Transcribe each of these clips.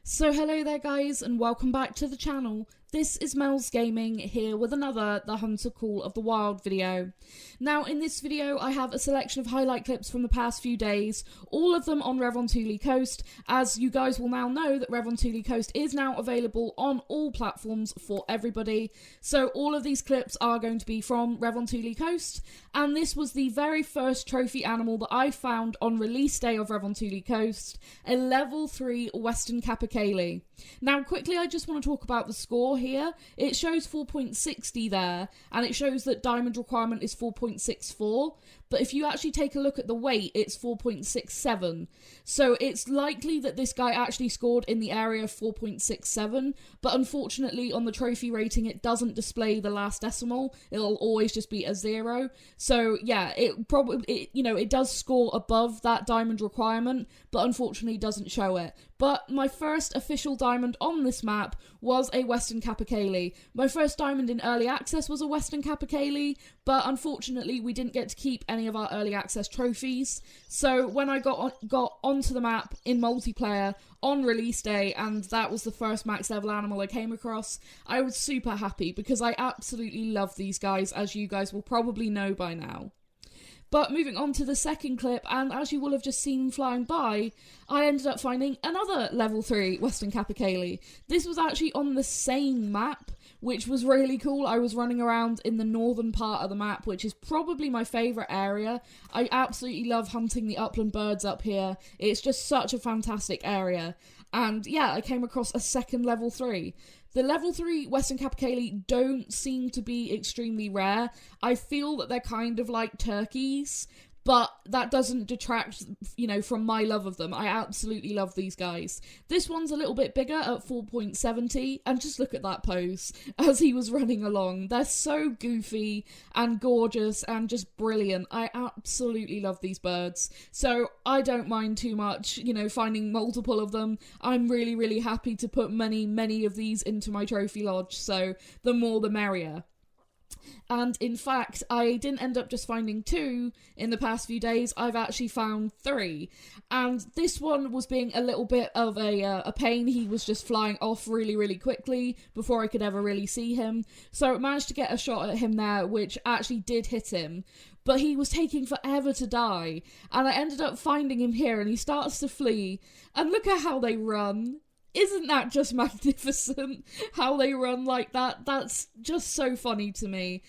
So hello there guys and welcome back to the channel. This is Mel's Gaming here with another The Hunter Call of the Wild video. Now in this video I have a selection of highlight clips from the past few days, all of them on Revontuli Coast, as you guys will now know that Revontuli Coast is now available on all platforms for everybody. So all of these clips are going to be from Revontuli Coast, and this was the very first trophy animal that I found on release day of Revontuli Coast, a level 3 Western Capercaillie. Now quickly I just want to talk about the score here. It shows 4.60 there, and it shows that diamond requirement is 4.64, but if you actually take a look at the weight, it's 4.67. So it's likely that this guy actually scored in the area of 4.67, but unfortunately on the trophy rating it doesn't display the last decimal. It'll always just be a 0. So yeah, it does score above that diamond requirement, but unfortunately doesn't show it. But my first official diamond on this map was a Western Capercaillie. My first diamond in early access was a Western Capercaillie, but unfortunately we didn't get to keep any of our early access trophies. So when I got onto the map in multiplayer on release day, and that was the first max level animal I came across, I was super happy because I absolutely love these guys, as you guys will probably know by now. But moving on to the second clip, and as you will have just seen flying by, I ended up finding another level 3 Western Capercaillie. This was actually on the same map, which was really cool. I was running around in the northern part of the map, which is probably my favourite area. I absolutely love hunting the upland birds up here. It's just such a fantastic area. And yeah, I came across a second level 3. The level 3 Western Capercaillie don't seem to be extremely rare. I feel that they're kind of like turkeys, but that doesn't detract, from my love of them. I absolutely love these guys. This one's a little bit bigger at 4.70, and just look at that pose as he was running along. They're so goofy and gorgeous and just brilliant. I absolutely love these birds. So I don't mind too much, finding multiple of them. I'm really, really happy to put many of these into my trophy lodge, so the more the merrier. And in fact, I didn't end up just finding 2 in the past few days. I've actually found 3. And this one was being a little bit of a pain. He was just flying off really, really quickly before I could ever really see him. So I managed to get a shot at him there, which actually did hit him. But he was taking forever to die. And I ended up finding him here, and he starts to flee. And look at how they run. Isn't that just magnificent, how they run like that? That's just so funny to me.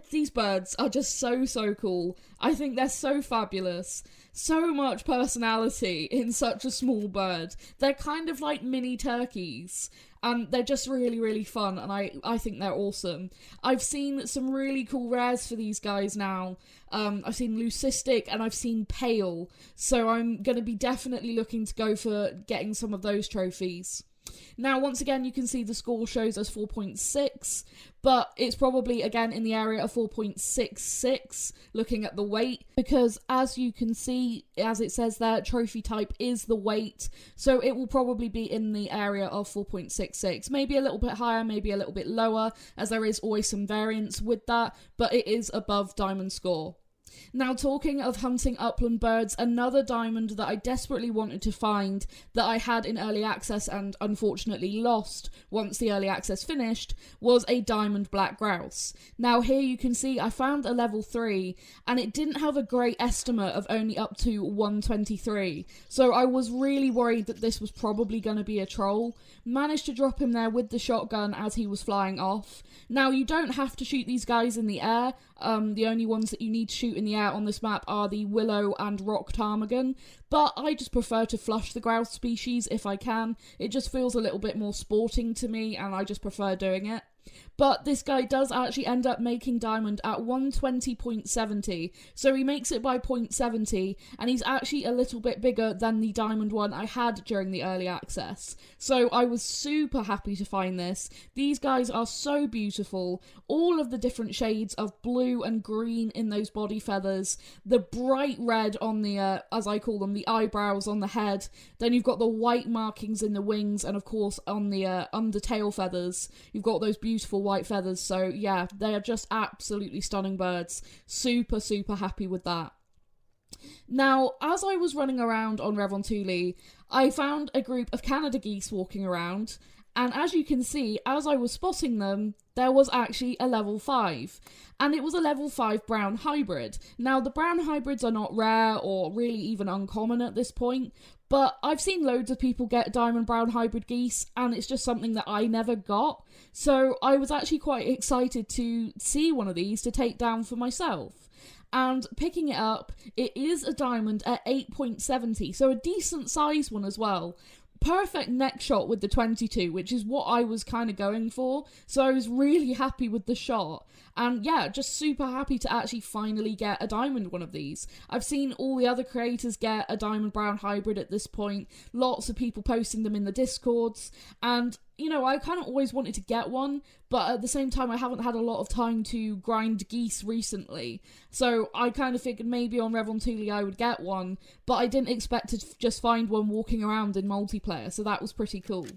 These birds are just so cool. I think they're so fabulous. So much personality in such a small bird. They're kind of like mini turkeys. And they're just really, really fun, and I think they're awesome. I've seen some really cool rares for these guys now. I've seen Leucistic and I've seen Pale, so I'm going to be definitely looking to go for getting some of those trophies. Now, once again, you can see the score shows us 4.6, but it's probably, again, in the area of 4.66, looking at the weight, because as you can see, as it says there, trophy type is the weight, so it will probably be in the area of 4.66, maybe a little bit higher, maybe a little bit lower, as there is always some variance with that, but it is above diamond score. Now, talking of hunting upland birds, another diamond that I desperately wanted to find that I had in early access and unfortunately lost once the early access finished was a diamond black grouse. Now here you can see I found a level 3 and it didn't have a great estimate of only up to 123, so I was really worried that this was probably going to be a troll. Managed to drop him there with the shotgun as he was flying off. Now you don't have to shoot these guys in the air. The only ones that you need to shoot in the air on this map are the willow and rock ptarmigan, but I just prefer to flush the grouse species if I can. It just feels a little bit more sporting to me, and I just prefer doing it. But this guy does actually end up making diamond at 120.70, so he makes it by 0.70, and he's actually a little bit bigger than the diamond one I had during the early access. So I was super happy to find this. These guys are so beautiful, all of the different shades of blue and green in those body feathers, the bright red on the, as I call them, the eyebrows on the head, then you've got the white markings in the wings, and of course on the under tail feathers, you've got those beautiful white feathers. So yeah, they are just absolutely stunning birds. Super happy with that. Now, as I was running around on Revontuli, I found a group of Canada geese walking around, and as you can see, as I was spotting them, there was actually a level 5. And it was a level 5 brown hybrid. Now, the brown hybrids are not rare or really even uncommon at this point, but I've seen loads of people get diamond brown hybrid geese, and it's just something that I never got. So I was actually quite excited to see one of these to take down for myself. And picking it up, it is a diamond at 8.70, so a decent size one as well. Perfect neck shot with the 22, which is what I was kind of going for, so I was really happy with the shot. And yeah, just super happy to actually finally get a diamond one of these. I've seen all the other creators get a diamond brown hybrid at this point, lots of people posting them in the Discords, and you know, I kind of always wanted to get one, but at the same time I haven't had a lot of time to grind geese recently, so I kind of figured maybe on Revontuli I would get one, but I didn't expect to just find one walking around in multiplayer, so that was pretty cool.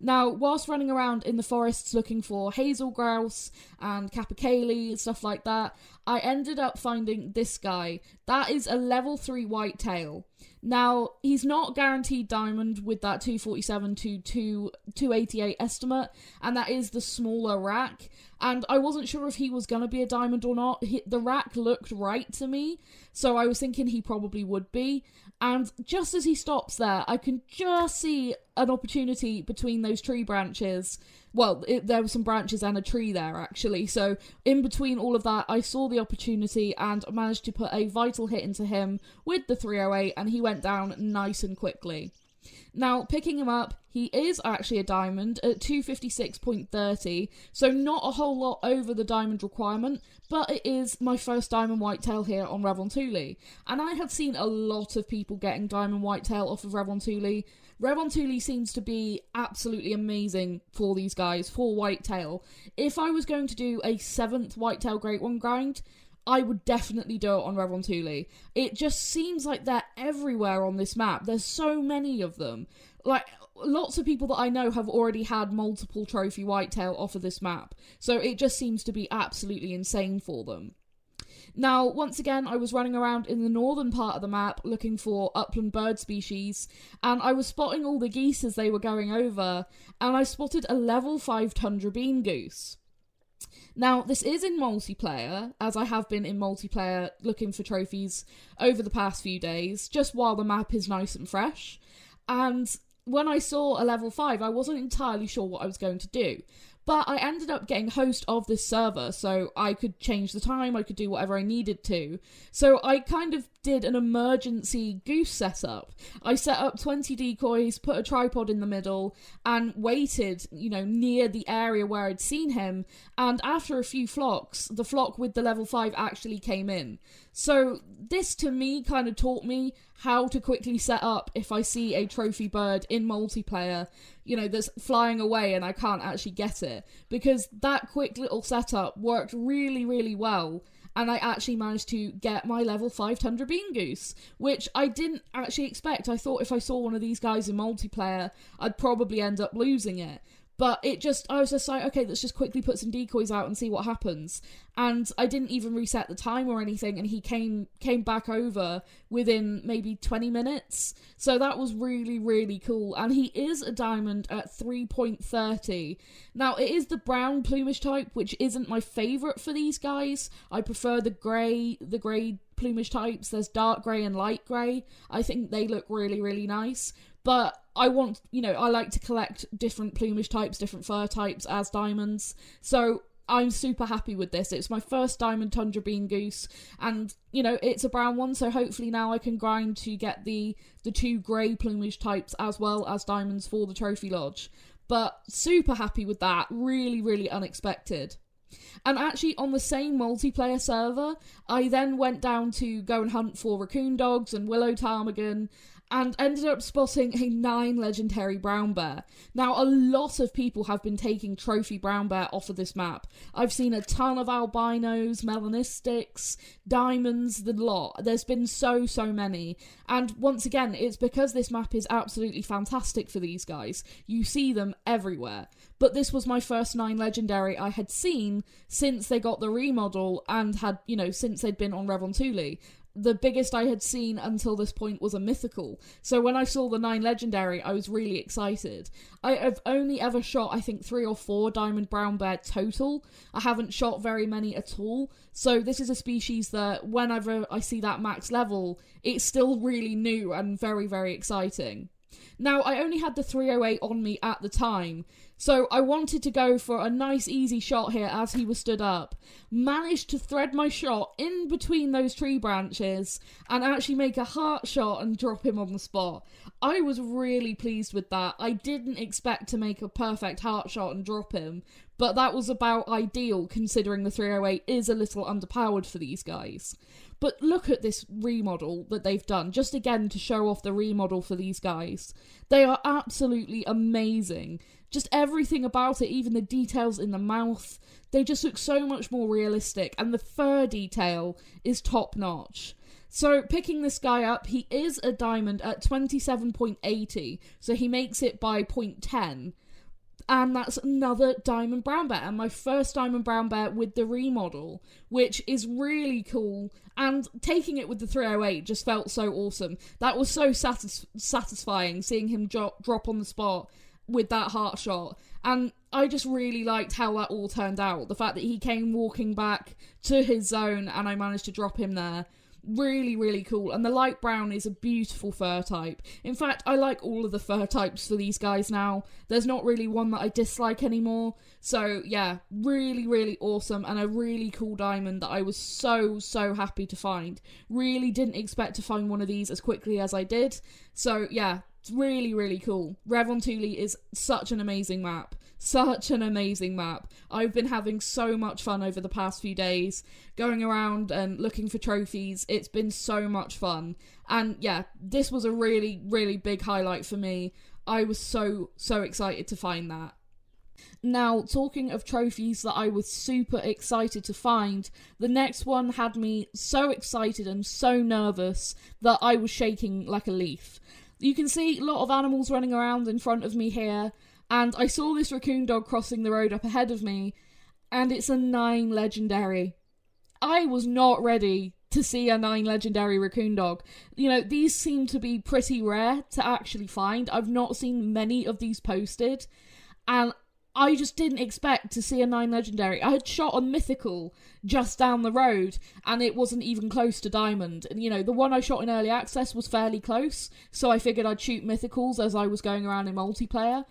Now, whilst running around in the forests looking for hazel grouse and capercaillie and stuff like that, I ended up finding this guy. That is a level 3 whitetail. Now, he's not guaranteed diamond with that 247 to 288 estimate, and that is the smaller rack. And I wasn't sure if he was going to be a diamond or not. The rack looked right to me, so I was thinking he probably would be. And just as he stops there, I can just see an opportunity between those tree branches. Well, there were some branches and a tree there, actually. So in between all of that, I saw the opportunity and managed to put a vital hit into him with the 308, and he went down nice and quickly. Now, picking him up, he is actually a diamond at 256.30, so not a whole lot over the diamond requirement, but it is my first diamond whitetail here on Revontuli. And I have seen a lot of people getting diamond whitetail off of Revontuli. Revontuli seems to be absolutely amazing for these guys, for whitetail. If I was going to do a 7th whitetail great one grind, I would definitely do it on Revontuli. It just seems like they're everywhere on this map. There's so many of them. Like, lots of people that I know have already had multiple trophy whitetail off of this map. So it just seems to be absolutely insane for them. Now, once again, I was running around in the northern part of the map looking for upland bird species, and I was spotting all the geese as they were going over, and I spotted a level 5 tundra bean goose. Now, this is in multiplayer, as I have been in multiplayer looking for trophies over the past few days, just while the map is nice and fresh. And when I saw a level 5, I wasn't entirely sure what I was going to do. But I ended up getting host of this server, so I could change the time, I could do whatever I needed to. So I kind of did an emergency goose setup. I set up 20 decoys, put a tripod in the middle, and waited, you know, near the area where I'd seen him, and after a few flocks, the flock with the level 5 actually came in. So this, to me, kind of taught me how to quickly set up if I see a trophy bird in multiplayer, you know, that's flying away and I can't actually get it. Because that quick little setup worked really, really well. And I actually managed to get my level 5 tundra bean goose, which I didn't actually expect. I thought if I saw one of these guys in multiplayer, I'd probably end up losing it. But I was just like, okay, let's just quickly put some decoys out and see what happens. And I didn't even reset the time or anything, and he came back over within maybe 20 minutes. So that was really, really cool. And he is a diamond at 3.30. Now, it is the brown plumage type, which isn't my favourite for these guys. I prefer the grey plumage types. There's dark grey and light grey. I think they look really, really nice. But I like to collect different plumage types, different fur types as diamonds. So I'm super happy with this. It's my first diamond tundra bean goose, and, you know, it's a brown one, so hopefully now I can grind to get the 2 grey plumage types as well as diamonds for the trophy lodge. But super happy with that. Really, really unexpected. And actually, on the same multiplayer server, I then went down to go and hunt for raccoon dogs and willow ptarmigan, and ended up spotting a 9 legendary brown bear. Now, a lot of people have been taking trophy brown bear off of this map. I've seen a ton of albinos, melanistics, diamonds, the lot. There's been so many. And once again, it's because this map is absolutely fantastic for these guys. You see them everywhere. But this was my first 9 legendary I had seen since they got the remodel and had, you know, since they'd been on Revontuli. the biggest I had seen until this point was a mythical. So when I saw the 9 legendary, I was really excited. I have only ever shot, I think, 3 or 4 diamond brown bear total. I haven't shot very many at all. So this is a species that whenever I see that max level, it's still really new and very, very exciting. Now, I only had the 308 on me at the time, so I wanted to go for a nice easy shot here as he was stood up. Managed to thread my shot in between those tree branches and actually make a heart shot and drop him on the spot. I was really pleased with that. I didn't expect to make a perfect heart shot and drop him, but that was about ideal considering the 308 is a little underpowered for these guys. But look at this remodel that they've done, just again to show off the remodel for these guys. They are absolutely amazing. Just everything about it, even the details in the mouth, they just look so much more realistic, and the fur detail is top notch. So picking this guy up, he is a diamond at 27.80, so he makes it by 0.10. And that's another diamond brown bear, and my first diamond brown bear with the remodel, which is really cool, and taking it with the 308 just felt so awesome. That was so satisfying, seeing him drop on the spot with that heart shot, and I just really liked how that all turned out. The fact that he came walking back to his zone and I managed to drop him there. Really, really cool. And the light brown is a beautiful fur type. In fact, I like all of the fur types for these guys now. There's not really one that I dislike anymore. So yeah, really, really awesome, and a really cool diamond that I was so, so happy to find. Really didn't expect to find one of these as quickly as I did. So yeah, it's really, really cool. Revontuli is such an amazing map. Such an amazing map. I've been having so much fun over the past few days, going around and looking for trophies. It's been so much fun. And yeah, this was a really, really big highlight for me. I was so, so excited to find that. Now, talking of trophies that I was super excited to find, the next one had me so excited and so nervous that I was shaking like a leaf. You can see a lot of animals running around in front of me here, and I saw this raccoon dog crossing the road up ahead of me, and it's a 9 legendary. I was not ready to see a 9 legendary raccoon dog. You know, these seem to be pretty rare to actually find. I've not seen many of these posted, and I just didn't expect to see a 9 legendary. I had shot a mythical just down the road, and it wasn't even close to diamond. And, you know, the one I shot in early access was fairly close, so I figured I'd shoot mythicals as I was going around in multiplayer.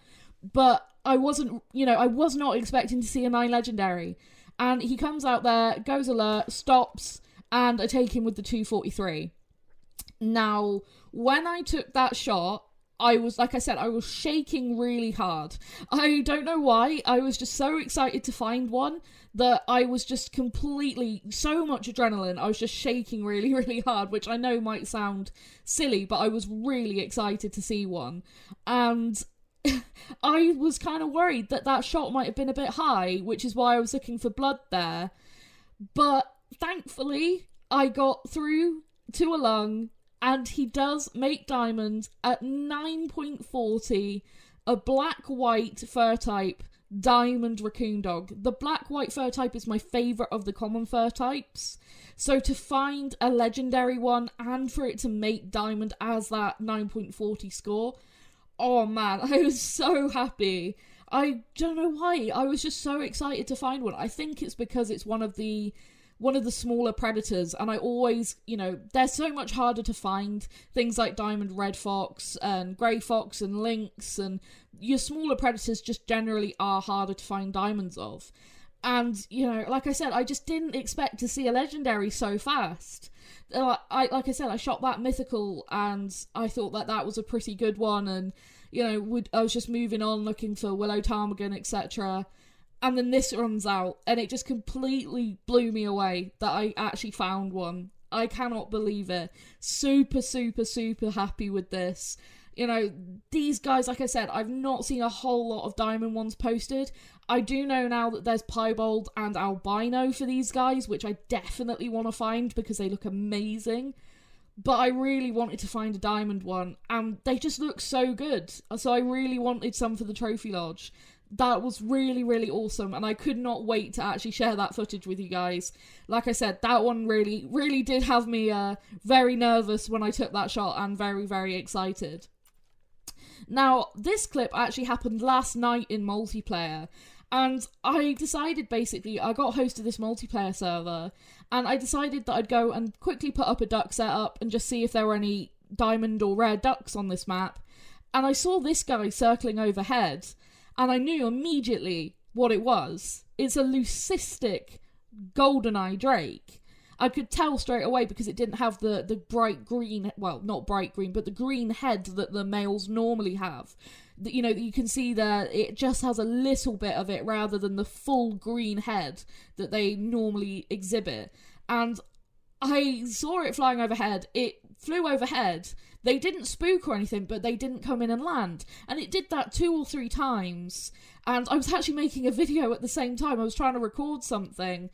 But I wasn't, I was not expecting to see a 9 legendary. And he comes out there, goes alert, stops, and I take him with the 243. Now, when I took that shot, I was, like I said, I was shaking really hard. I don't know why. I was just so excited to find one that I was just completely, so much adrenaline. I was just shaking really, really hard, which I know might sound silly, but I was really excited to see one. And I was kind of worried that that shot might have been a bit high, which is why I was looking for blood there. But thankfully, I got through to a lung, and he does make diamond at 9.40, a black-white fur type diamond raccoon dog. The black-white fur type is my favourite of the common fur types. So to find a legendary one and for it to make diamond as that 9.40 score, oh man, I was so happy. I don't know why. I was just so excited to find one. I think it's because it's one of the smaller predators, and I always, they're so much harder to find. Things like diamond red fox and grey fox and lynx, and your smaller predators just generally are harder to find diamonds of. And, like I said, I just didn't expect to see a legendary so fast. Like I said, I shot that mythical, and I thought that was a pretty good one, and, I was just moving on looking for willow ptarmigan, etc., and then this runs out, and it just completely blew me away that I actually found one. I cannot believe it. Super, super, super happy with this. These guys, like I said, I've not seen a whole lot of diamond ones posted. I do know now that there's piebald and albino for these guys, which I definitely want to find because they look amazing. But I really wanted to find a diamond one, and they just look so good. So I really wanted some for the trophy lodge. That was really, really awesome, and I could not wait to actually share that footage with you guys. Like I said, that one really, really did have me very nervous when I took that shot, and very, very excited. Now, this clip actually happened last night in multiplayer, and I decided, basically, I got host of this multiplayer server, and I decided that I'd go and quickly put up a duck setup and just see if there were any diamond or rare ducks on this map. And I saw this guy circling overhead, and I knew immediately what it was. It's a Leucistic Goldeneye drake. I could tell straight away because it didn't have the bright green, well, not bright green, but the green head that the males normally have. You know, you can see there, it just has a little bit of it rather than the full green head that they normally exhibit. And I saw it flying overhead. It flew overhead. They didn't spook or anything, but they didn't come in and land. And it did that 2 or 3 times. And I was actually making a video at the same time. I was trying to record something.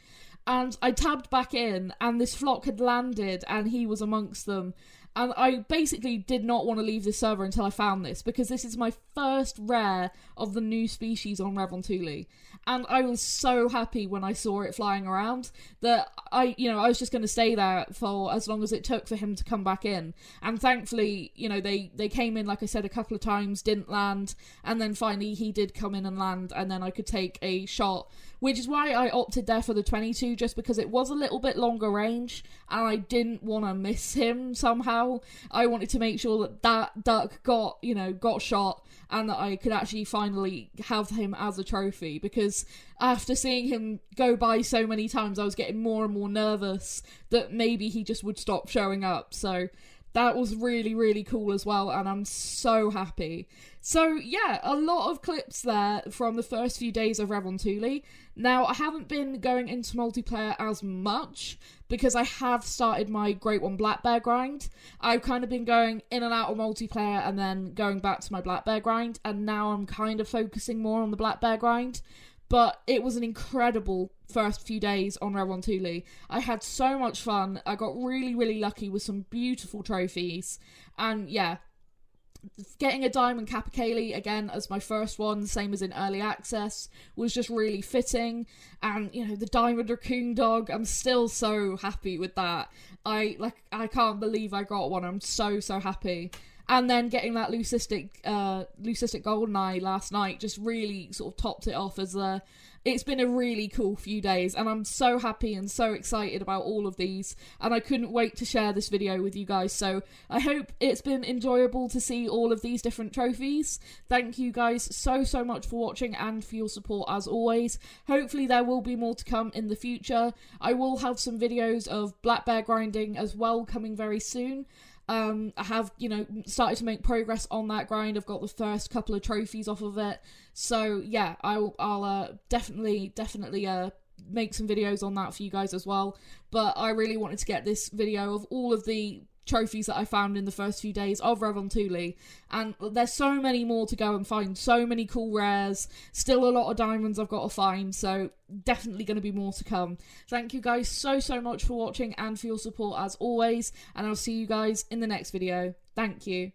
And I tabbed back in, and this flock had landed, and he was amongst them. And I basically did not want to leave this server until I found this, because this is my first rare of the new species on Revontuli. And I was so happy when I saw it flying around that I was just going to stay there for as long as it took for him to come back in. And thankfully, they came in, like I said, a couple of times, didn't land, and then finally he did come in and land, and then I could take a shot, which is why I opted there for the 22, just because it was a little bit longer range, and I didn't want to miss him somehow. I wanted to make sure that duck got shot, and that I could actually finally have him as a trophy, because after seeing him go by so many times, I was getting more and more nervous that maybe he just would stop showing up. So that was really, really cool as well, and I'm so happy. So yeah, a lot of clips there from the first few days of Revontuli. Now, I haven't been going into multiplayer as much, because I have started my Great One Black Bear grind. I've kind of been going in and out of multiplayer, and then going back to my Black Bear grind, and now I'm kind of focusing more on the Black Bear grind. But it was an incredible first few days on Revontuli. I had so much fun. I got really, really lucky with some beautiful trophies. And yeah, getting a diamond Capercaillie, again, as my first one, same as in early access, was just really fitting. And, the diamond Raccoon dog, I'm still so happy with that. I can't believe I got one. I'm so, so happy. And then getting that Leucistic Goldeneye last night just really sort of topped it off as it's been a really cool few days, and I'm so happy and so excited about all of these, and I couldn't wait to share this video with you guys. So I hope it's been enjoyable to see all of these different trophies. Thank you guys so, so much for watching and for your support as always. Hopefully there will be more to come in the future. I will have some videos of black bear grinding as well coming very soon. I have, started to make progress on that grind. I've got the first couple of trophies off of it. So yeah, I'll definitely make some videos on that for you guys as well. But I really wanted to get this video of all of the trophies that I found in the first few days of Revontuli, and there's so many more to go and find, so many cool rares, still a lot of diamonds I've got to find, so definitely going to be more to come. Thank you guys so, so much for watching and for your support as always, and I'll see you guys in the next video. Thank you.